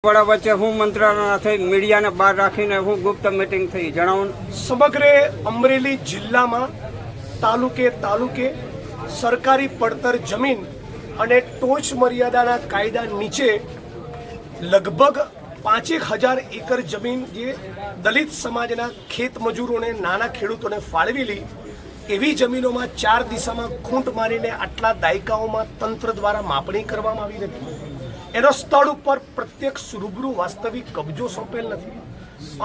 વડા વચ્ચે હું મંત્રણા થઈ મીડિયાને બહાર રાખીને હું ગુપ્ત મીટિંગ થઈ જણાવો। સમગ્ર અમરેલી જિલ્લામાં તાલુકે સરકારી પડતર જમીન અને ટોચ મર્યાદાના કાયદા નીચે લગભગ 5000 એકર જમીન જે દલિત સમાજના ખેત મજૂરોને નાના ખેડૂતોને ફાળવેલી એવી જમીનોમાં 4 દિશામાં ખૂંટ મારીને આટલા દાયકાઓમાં તંત્ર દ્વારા માપણી કરવામાં આવી હતી। એનો સ્થળ ઉપર પ્રત્યક્ષ રૂબરૂ વાસ્તવિક કબજો સોંપેલ નથી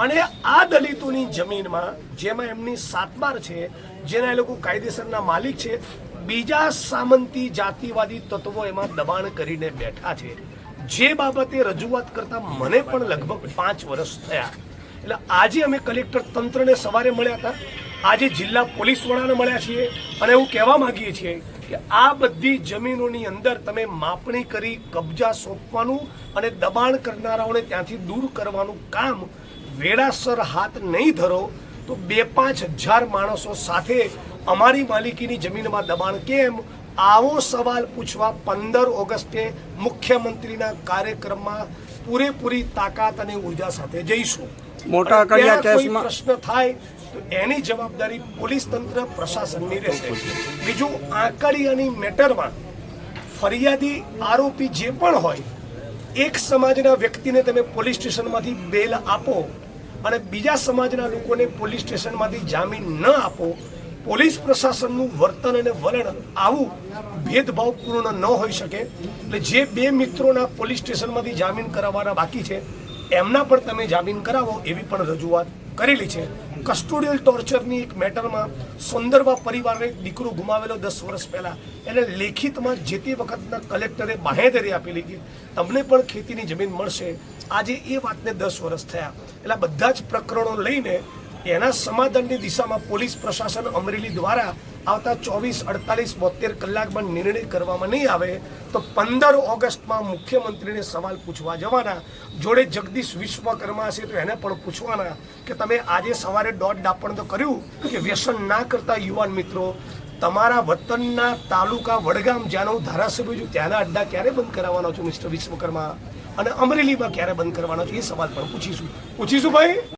અને આ દલિતોની જમીનમાં જેમાં એમની સાતબાર છે, જેના એ લોકો કાયદેસરના માલિક છે, બીજા સામંતી જાતિવાદી તત્વો એમાં દબાણ કરીને બેઠા છે। જે બાબતે રજૂઆત કરતા મને પણ લગભગ 5 વર્ષ થયા। એટલે આજે અમે કલેક્ટર તંત્રને સવારે મળ્યા હતા, આજે જિલ્લા પોલીસ વડાને મળ્યા છીએ અને એવું કહેવા માંગીએ છીએ કે આ બધી જમીનોની અંદર તમે માપણી કરી કબજા સોંપવાનું અને દબાણ કરનારાઓને ત્યાંથી દૂર કરવાનું કામ વેળાસર હાથ નહીં ધરો તો 2-5 હજાર માણસો સાથે અમારી માલિકીની જમીનમાં દબાણ કેમ, આવો સવાલ પૂછવા 15 ઓગસ્ટે મુખ્યમંત્રીના કાર્યક્રમમાં પૂરેપૂરી તાકાત અને ઉર્જા સાથે જઈશું। મોટા કડિયા કેસમાં પ્રશ્ન થાય તો એની જવાબદારી પોલીસ તંત્ર પ્રશાસનની રહેશે। બીજું, આંકડિયાની મેટરમાં ફરિયાદી આરોપી જે પણ હોય, એક સમાજના વ્યક્તિને તમે પોલીસ સ્ટેશનમાંથી બેલ આપો અને બીજા સમાજના લોકોને પોલીસ સ્ટેશનમાંથી જામીન ન આપો, પોલીસ પ્રશાસનનું વર્તન અને વલણ આવું ભેદભાવપૂર્ણ ન હોઈ શકે। એટલે જે 2 મિત્રોના પોલીસ સ્ટેશનમાંથી જામીન કરાવવાના બાકી છે એમના પણ તમે જામીન કરાવો એવી પણ રજૂઆત કરેલી છે। કસ્ટોડિયલ ટોર્ચરની એક મેટરમાં સુંદરવા પરિવારને દીકરો ગુમાવેલો 10 વર્ષ પહેલા, એને લેખિતમાં જે તે વખતના કલેક્ટરે બાહેધરી આપેલી કે તમને પણ ખેતીની જમીન મળશે। આજે એ વાતને 10 વર્ષ થયા। એટલે બધા જ પ્રકરણો લઈને એના સમાધાનની દિશામાં પોલીસ પ્રશાસન અમરેલી દ્વારા આવતા 24, 48, 72 કલાકમાં નિર્ણય કરવામાં નહીં આવે તો 15 ઓગસ્ટમાં મુખ્યમંત્રીને સવાલ પૂછવા જવાના। જોડે જગદીશ વિશ્વકર્મા હશે તો એને પણ પૂછવાના કે તમે આજે સવારે દોઢ ડાપણ તો કર્યું કે વ્યસન ના કરતા યુવાન મિત્રો, તમારા વતનના તાલુકા વડગામ જ્યાં હું ધારાસભ્ય છું ત્યાંના અડ્ડા ક્યારે બંધ કરાવવાનો છો મિસ્ટર વિશ્વકર્મા, અને અમરેલીમાં ક્યારે બંધ કરવાનો છો એ સવાલ પણ પૂછીશું ભાઈ।